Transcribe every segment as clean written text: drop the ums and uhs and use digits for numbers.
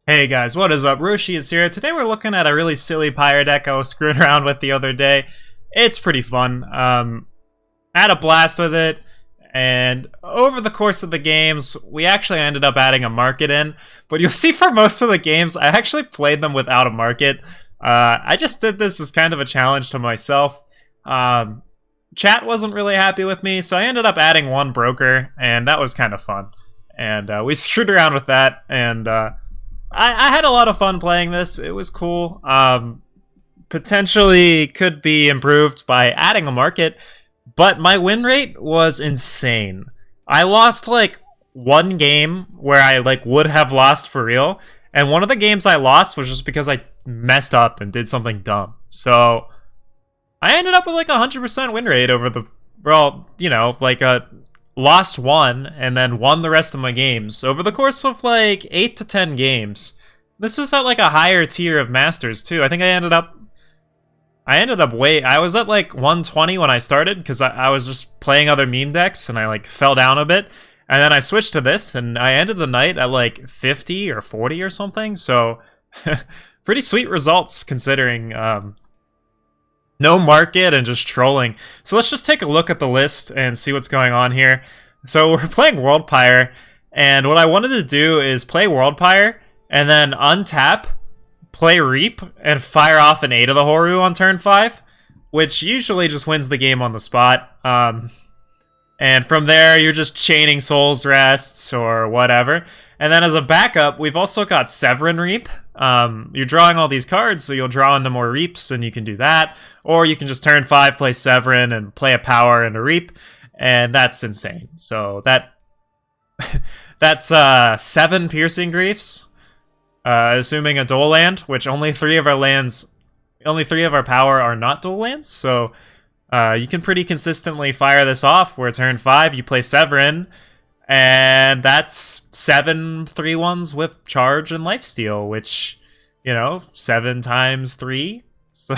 Hey guys, what is up? Roshi is here. Today we're looking at a really silly Pyre deck I was screwing around with the other day. It's pretty fun. I had a blast with it, and over the course of the games, we actually ended up adding a market in. But you'll see for most of the games, I actually played them without a market. I just did this as kind of a challenge to myself. Chat wasn't really happy with me, so I ended up adding one broker, and that was kind of fun. And we screwed around with that, and I had a lot of fun playing this. It was cool. Potentially could be improved by adding a market, but my win rate was insane. I lost like one game where I like would have lost for real, and one of the games I lost was just because I messed up and did something dumb. So I ended up with like 100% win rate over the, well, like a lost one and then won the rest of my games over the course of like 8 to 10 games. This was at like a higher tier of masters too. I think I was at like 120 when I started because I was just playing other meme decks and I like fell down a bit, and then I switched to this and I ended the night at like 50 or 40 or something. So pretty sweet results considering no market and just trolling. So let's just take a look at the list and see what's going on here. So we're playing Worldpyre, and what I wanted to do is play Worldpyre and then untap, play Reap, and fire off an 8 of the Hooru on turn 5, which usually just wins the game on the spot. And from there, you're just chaining Soul's Rests or whatever. And then as a backup, we've also got Severin Reap. You're drawing all these cards, so you'll draw into more Reaps, and you can do that. Or you can just turn 5, play Severin, and play a Power and a Reap, and that's insane. So that's 7 Piercing Griefs, assuming a dual land, which only 3 of our power are not dual lands, so you can pretty consistently fire this off, where turn 5 you play Severin, and that's 7 3/1s with charge and lifesteal, which, 7 times 3, so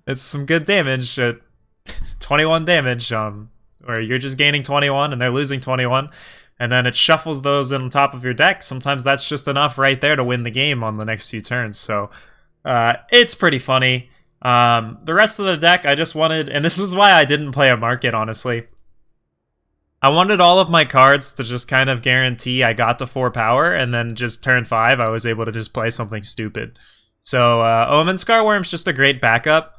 it's some good damage. 21 damage, where you're just gaining 21 and they're losing 21, and then it shuffles those on top of your deck. Sometimes that's just enough right there to win the game on the next few turns, so it's pretty funny. The rest of the deck, I just wanted, and this is why I didn't play a market, honestly. I wanted all of my cards to just kind of guarantee I got to 4 power, and then just turn 5, I was able to just play something stupid. So Omenscar Wurm's just a great backup.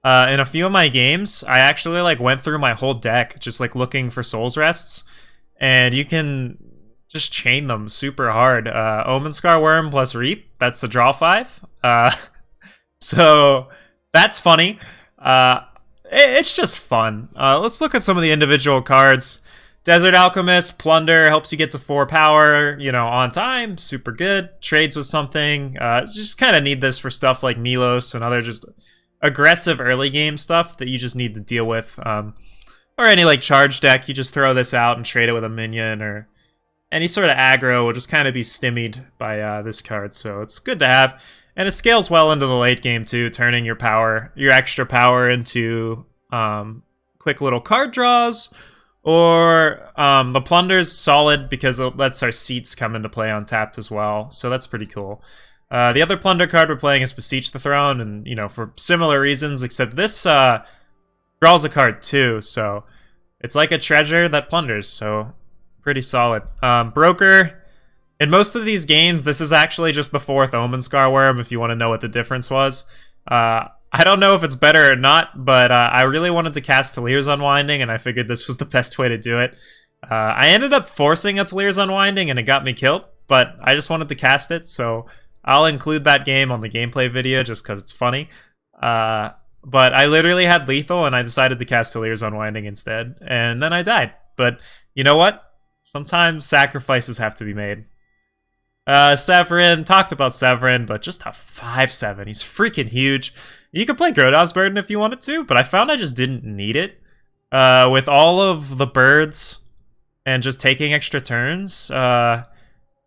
In a few of my games, I actually like went through my whole deck just like looking for Soul's Rests, and you can just chain them super hard. Omenscar Wurm plus Reap, that's a draw 5. So that's funny. It's just fun. Let's look at some of the individual cards. Desert Alchemist, Plunder, helps you get to 4 power, on time, super good. Trades with something. Just kind of need this for stuff like Milos and other just aggressive early game stuff that you just need to deal with. Or any like charge deck, you just throw this out and trade it with a minion, or any sort of aggro will just kind of be stymied by this card. So it's good to have. And it scales well into the late game too, turning your extra power into quick little card draws. Or the Plunder's solid because it lets our seats come into play untapped as well, so that's pretty cool. The other Plunder card we're playing is Beseech the Throne, and for similar reasons, except this draws a card too, so it's like a treasure that plunders, so pretty solid. Broker, in most of these games, this is actually just the 4th Omenscar Wurm, if you want to know what the difference was. I don't know if it's better or not, but I really wanted to cast Talir's Unwinding, and I figured this was the best way to do it. I ended up forcing a Talir's Unwinding, and it got me killed, but I just wanted to cast it, so I'll include that game on the gameplay video just because it's funny. But I literally had lethal, and I decided to cast Talir's Unwinding instead, and then I died. But you know what? Sometimes sacrifices have to be made. Severin, talked about Severin, but just a 5/7. He's freaking huge. You could play Grodov's Burden if you wanted to, but I found I just didn't need it. With all of the birds and just taking extra turns,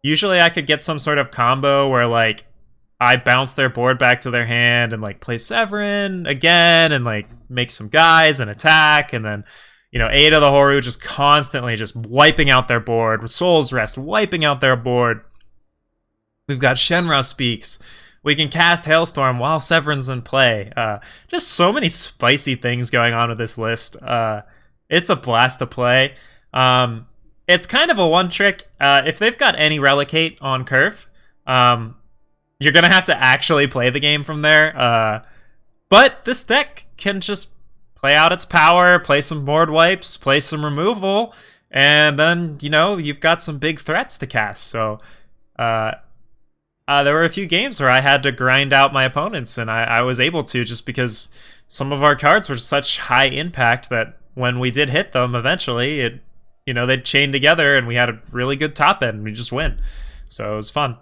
usually I could get some sort of combo where like I bounce their board back to their hand and like play Severin again and like make some guys and attack, and then 8 of the Hooru just constantly just wiping out their board, with Soul's Rest wiping out their board. We've got Shenra Speaks. We can cast Hailstorm while Severin's in play. Just so many spicy things going on with this list. It's a blast to play. It's kind of a one trick. If they've got any Relicate on curve, you're going to have to actually play the game from there. But this deck can just play out its power, play some board wipes, play some removal, and then, you know, you've got some big threats to cast. So there were a few games where I had to grind out my opponents, and I was able to just because some of our cards were such high impact that when we did hit them eventually, they'd chain together and we had a really good top end and we just win. So it was fun.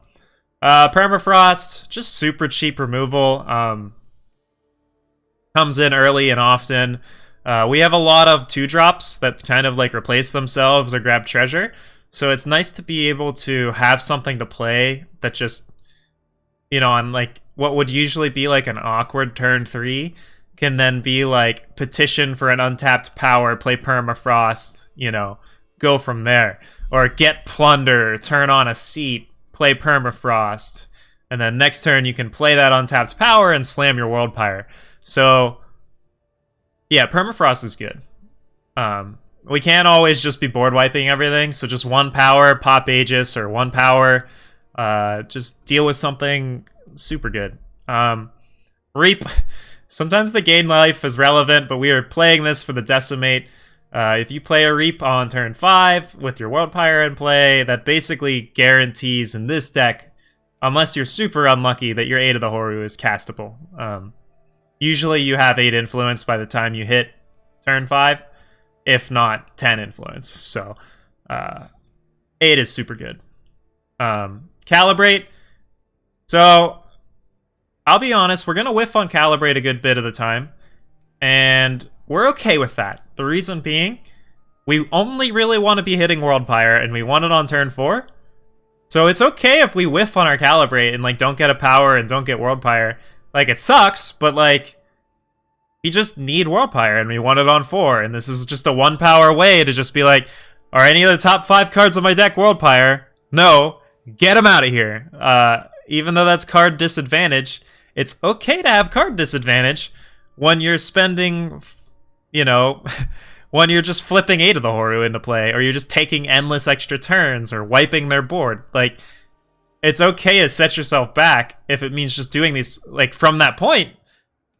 Permafrost, just super cheap removal. Comes in early and often. We have a lot of 2-drops that kind of like replace themselves or grab treasure. So it's nice to be able to have something to play that just, on like what would usually be like an awkward turn 3 can then be like petition for an untapped power, play Permafrost, go from there. Or get Plunder, turn on a seat, play Permafrost. And then next turn you can play that untapped power and slam your Worldpyre. So, yeah, Permafrost is good. We can't always just be board wiping everything, so just 1 power, pop Aegis, or 1 power, just deal with something super good. Reap, sometimes the gain life is relevant, but we are playing this for the Decimate. If you play a Reap on turn 5 with your Worldpyre in play, that basically guarantees in this deck, unless you're super unlucky, that your 8 of the Hooru is castable. Usually you have 8 influence by the time you hit turn 5, if not 10 influence. So 8 is super good. Calibrate. So I'll be honest, we're going to whiff on Calibrate a good bit of the time. And we're okay with that. The reason being, we only really want to be hitting Worldpyre, and we want it on turn 4. So it's okay if we whiff on our Calibrate and like don't get a power and don't get Worldpyre. Like, it sucks, but like, we just need Worldpyre and we want it on 4. And this is just a 1 power way to just be like, are any of the top 5 cards on my deck Worldpyre? No, get them out of here. Even though that's card disadvantage, it's okay to have card disadvantage when you're spending, when you're just flipping 8 of the Hooru into play, or you're just taking endless extra turns or wiping their board. Like, it's okay to set yourself back if it means just doing these, like, from that point,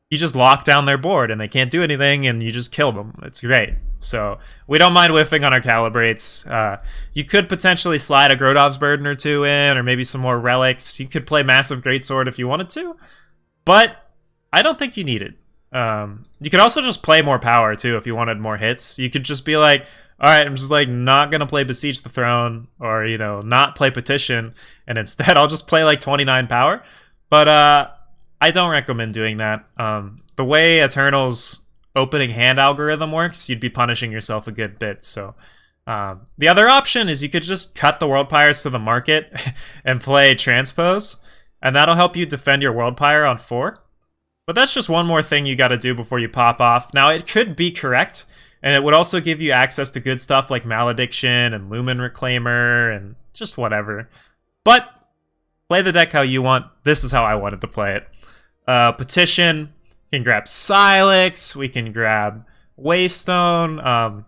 you just lock down their board and they can't do anything and you just kill them. It's great. So we don't mind whiffing on our Calibrates. You could potentially slide a Grodov's Burden or 2 in, or maybe some more relics. You could play Massive Greatsword if you wanted to, but I don't think you need it. You could also just play more power too if you wanted more hits. You could just be like, alright, I'm just like not gonna play Besiege the Throne, or not play Petition, and instead I'll just play like 29 power. But I don't recommend doing that. The way Eternal's opening hand algorithm works, you'd be punishing yourself a good bit. So the other option is you could just cut the Worldpyres to the market and play Transpose, and that'll help you defend your Worldpyre on 4. But that's just one more thing you gotta do before you pop off. Now, it could be correct, and it would also give you access to good stuff like Malediction and Lumen Reclaimer and just whatever. But play the deck how you want. This is how I wanted to play it. Petition, can grab Silex, we can grab Waystone.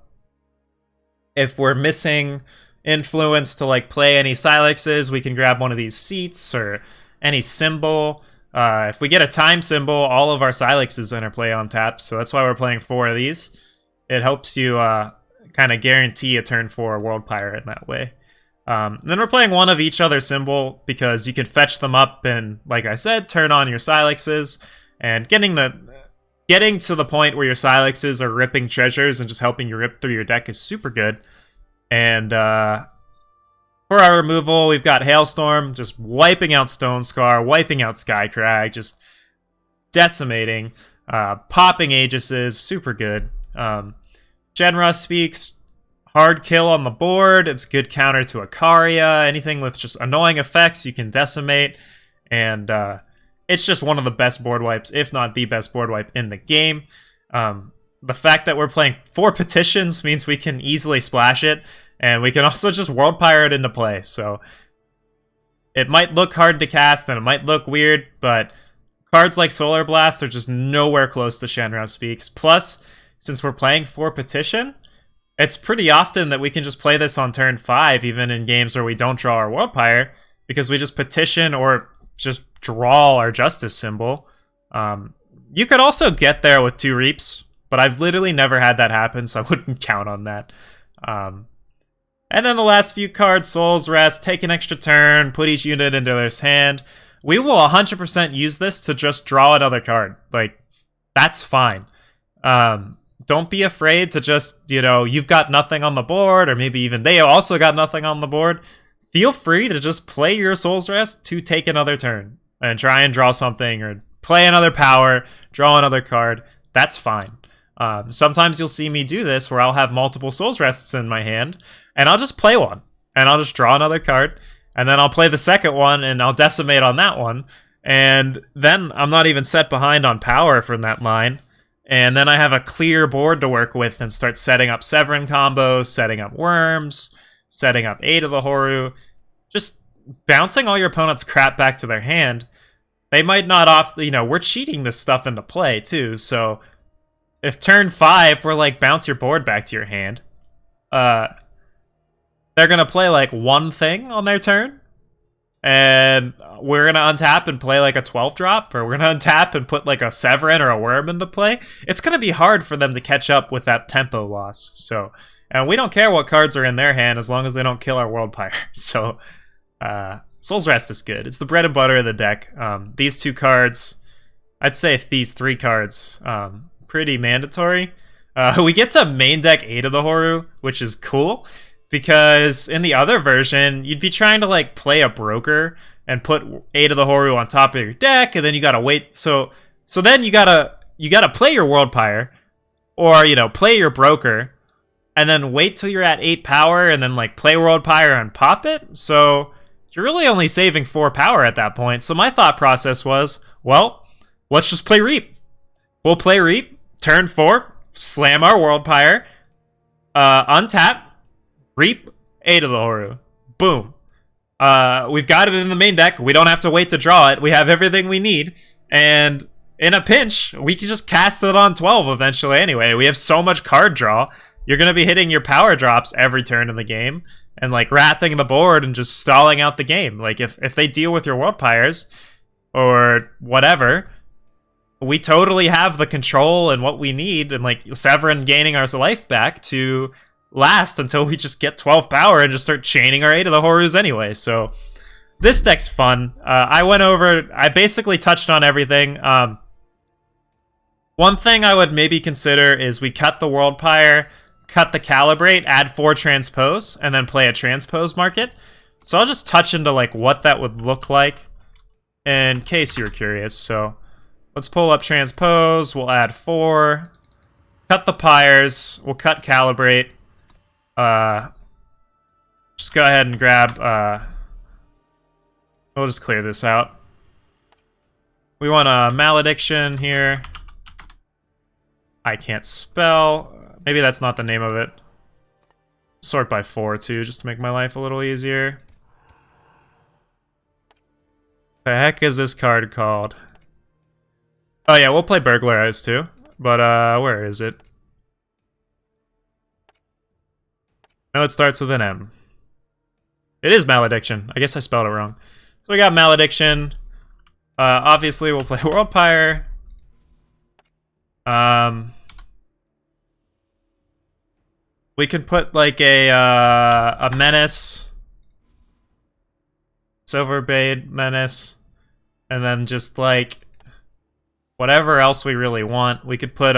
If we're missing influence to like play any Silexes, we can grab one of these seats or any symbol. If we get a time symbol, all of our Silexes interplay on tap, so that's why we're playing 4 of these. It helps you kind of guarantee a turn 4 Worldpyre in that way. Then we're playing 1 of each other symbol because you can fetch them up and, like I said, turn on your Silexes. And getting to the point where your Silexes are ripping treasures and just helping you rip through your deck is super good. And for our removal, we've got Hailstorm, just wiping out Stone Scar, wiping out Skycrag, just decimating, popping Aegises, super good. Shenra Speaks, hard kill on the board, it's good counter to Ikaria, anything with just annoying effects you can decimate, and it's just one of the best board wipes, if not the best board wipe in the game. The fact that we're playing 4 petitions means we can easily splash it, and we can also just Worldpyre it into play. So It might look hard to cast and it might look weird, but cards like Solar Blast are just nowhere close to Shenrao Speaks. Plus, since we're playing for Petition, it's pretty often that we can just play this on turn 5, even in games where we don't draw our Worldpyre, because we just Petition or just draw our Justice symbol. You could also get there with 2 Reaps, but I've literally never had that happen, so I wouldn't count on that. And then the last few cards, Soul's Rest, take an extra turn, put each unit into their hand. We will 100% use this to just draw another card. Like, that's fine. Don't be afraid to just, you've got nothing on the board, or maybe even they also got nothing on the board. Feel free to just play your Soul's Rest to take another turn and try and draw something, or play another power, draw another card. That's fine. Sometimes you'll see me do this where I'll have multiple Soul's Rests in my hand, and I'll just play one, and I'll just draw another card, and then I'll play the second one, and I'll decimate on that one, and then I'm not even set behind on power from that line, and then I have a clear board to work with and start setting up Severin combos, setting up Wurms, setting up 8 of the Hooru, just bouncing all your opponent's crap back to their hand. They might not we're cheating this stuff into play too, so if turn 5 we're like, bounce your board back to your hand, they're gonna play like one thing on their turn, and we're gonna untap and play like a 12 drop, or we're gonna untap and put like a Severin or a Wurm into play. It's gonna be hard for them to catch up with that tempo loss. So, and we don't care what cards are in their hand as long as they don't kill our Worldpyre. So, Soul's Rest is good. It's the bread and butter of the deck. These 2 cards, I'd say these 3 cards, pretty mandatory. We get to main deck 8 of the Hooru, which is cool, because in the other version, you'd be trying to like play a broker and put 8 of the Hooru on top of your deck, and then you gotta wait. So then you gotta play your Worldpyre, or play your broker, and then wait till you're at 8 power, and then like play Worldpyre and pop it. So you're really only saving 4 power at that point. So my thought process was, well, let's just play Reap. We'll play Reap, turn 4, slam our Worldpyre, untap, Reap, 8 of the Hooru. Boom. We've got it in the main deck. We don't have to wait to draw it. We have everything we need. And in a pinch, we can just cast it on 12 eventually anyway. We have so much card draw. You're going to be hitting your power drops every turn in the game, and like wrathing the board and just stalling out the game. Like if they deal with your Worldpyres or whatever, we totally have the control and what we need, and like Severin gaining our life back to last until we just get 12 power and just start chaining our 8 of the Hoorus anyway. So this deck's fun. I basically touched on everything. One thing I would maybe consider is we cut the Worldpyre, cut the Calibrate, add 4 Transpose, and then play a Transpose market. So I'll just touch into like what that would look like in case you're curious. So let's pull up Transpose, we'll add 4, cut the Pyres, we'll cut Calibrate. Just go ahead and grab, we'll just clear this out. We want a Malediction here. I can't spell. Maybe that's not the name of it. Sort by 4 too, just to make my life a little easier. The heck is this card called? Oh yeah, we'll play Burglarize too. But where is it? No, it starts with an M. It is Malediction. I guess I spelled it wrong. So we got Malediction. Obviously we'll play Worldpyre. We could put like a Menace, Silverbait Menace, and then just like whatever else we really want. We could put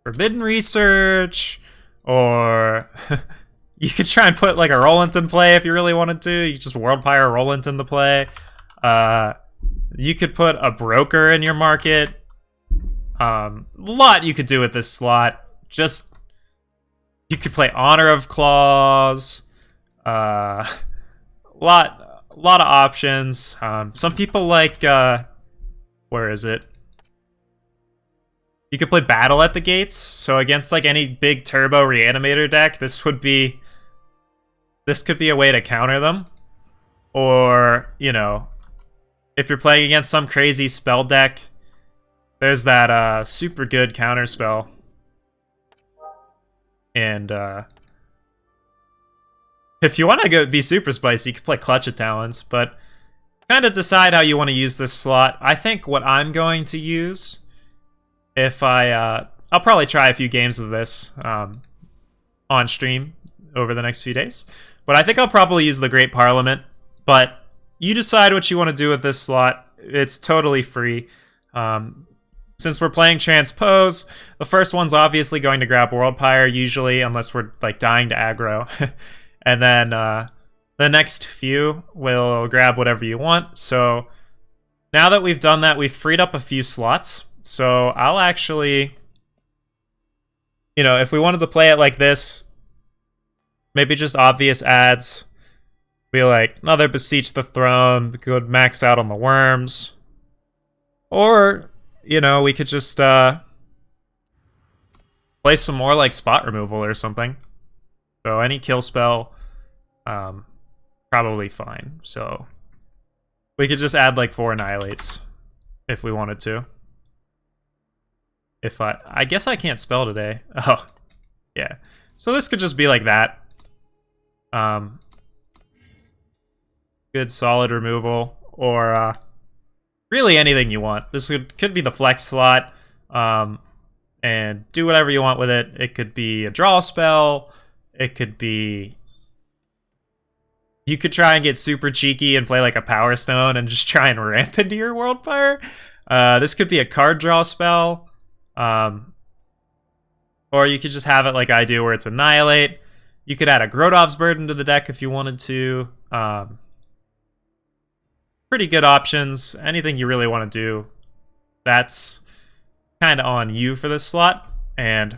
Forbidden Research, or you could try and put like a Rollant in play if you really wanted to. You could just Worldpyre Rollant into play. You could put a Broker in your market. A lot you could do with this slot. Just you could play Honor of Claws. Lot of options. Some people like where is it? You could play Battle at the Gates. So against like any big turbo reanimator deck, this could be a way to counter them. Or, you know, if you're playing against some crazy spell deck, there's that super good counter spell. And if you want to be super spicy, you can play Clutch of Talons, but kind of decide how you want to use this slot. I think what I'm going to use, if I'll probably try a few games of this on stream over the next few days, but I think I'll probably use the Great Parliament. But you decide what you want to do with this slot. It's totally free. Since we're playing Transpose, the first one's obviously going to grab Worldpyre, usually, unless we're like dying to aggro. And then the next few will grab whatever you want. So now that we've done that, we've freed up a few slots. So I'll actually, you know, if we wanted to play it like this, maybe just obvious adds. Be like, another Beseech the Throne, could max out on the Worms. Or, you know, we could just play some more like spot removal or something. So any kill spell, probably fine. So we could just add like 4 Annihilates if we wanted to. If I guess I can't spell today. Oh, yeah. So this could just be like that. Good solid removal, or really anything you want. This could be the flex slot, and do whatever you want with it. It could be a draw spell. It could be... You could try and get super cheeky and play like a Power Stone and just try and ramp into your Worldpyre. This could be a card draw spell. Or you could just have it like I do where it's Annihilate. You could add a Grodov's Burden to the deck if you wanted to. Pretty good options. Anything you really want to do, that's kind of on you for this slot. And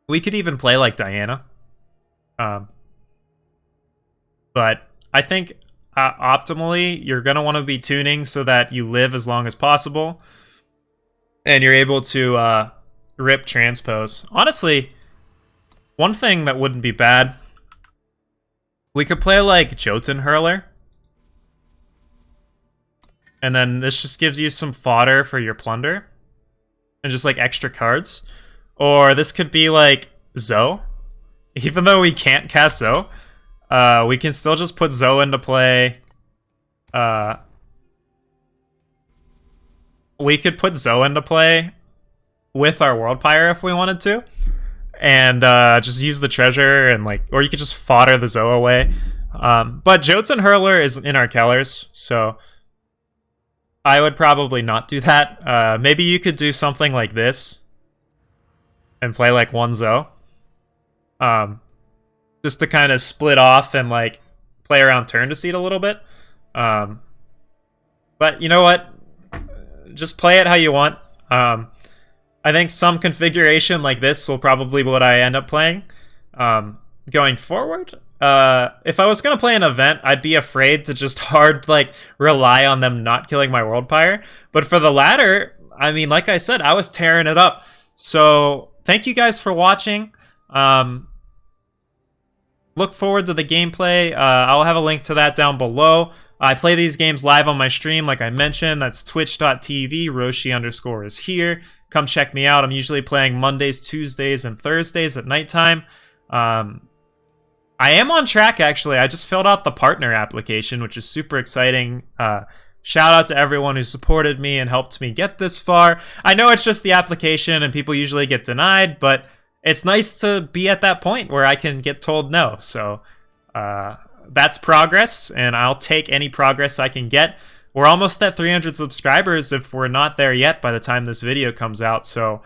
we could even play like Diana. But I think optimally, you're going to want to be tuning so that you live as long as possible. And you're able to rip Transpose. Honestly, one thing that wouldn't be bad, we could play like Jotun Hurler. And then this just gives you some fodder for your plunder. And just like extra cards. Or this could be like Zoe. Even though we can't cast Zoe, we can still just put Zoe into play. We could put Zoe into play with our Worldpyre if we wanted to. And just use the treasure and like, or you could just fodder the Zoe away. But Jotun Hurler is in our Kellers, so I would probably not do that. Maybe you could do something like this and play like one Zoe. Just to kind of split off and like play around turn to seed a little bit. But you know what? Just play it how you want. I think some configuration like this will probably be what I end up playing going forward. If I was going to play an event, I'd be afraid to just hard like rely on them not killing my Worldpyre. But for the latter, I mean, like I said, I was tearing it up. So thank you guys for watching. Look forward to the gameplay. I'll have a link to that down below. I play these games live on my stream, like I mentioned. That's twitch.tv. Roshi_ is here. Come check me out. I'm usually playing Mondays, Tuesdays, and Thursdays at nighttime. I am on track, actually. I just filled out the partner application, which is super exciting. Shout out to everyone who supported me and helped me get this far. I know it's just the application and people usually get denied, but it's nice to be at that point where I can get told no. So that's progress, and I'll take any progress I can get. We're almost at 300 subscribers if we're not there yet by the time this video comes out. So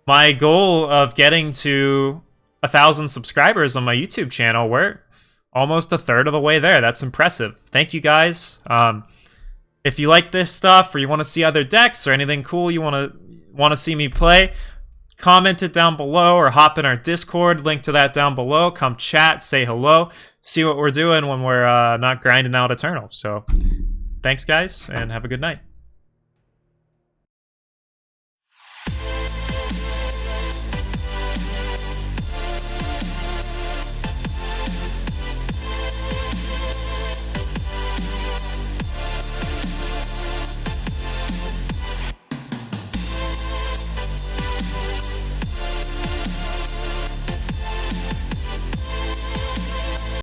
my goal of getting to 1,000 subscribers on my YouTube channel, we're almost a third of the way there. That's impressive. Thank you guys. If you like this stuff or you want to see other decks or anything cool you want to see me play, comment it down below or hop in our Discord. Link to that down below. Come chat, say hello, see what we're doing when we're not grinding out Eternal. So thanks guys, and have a good night.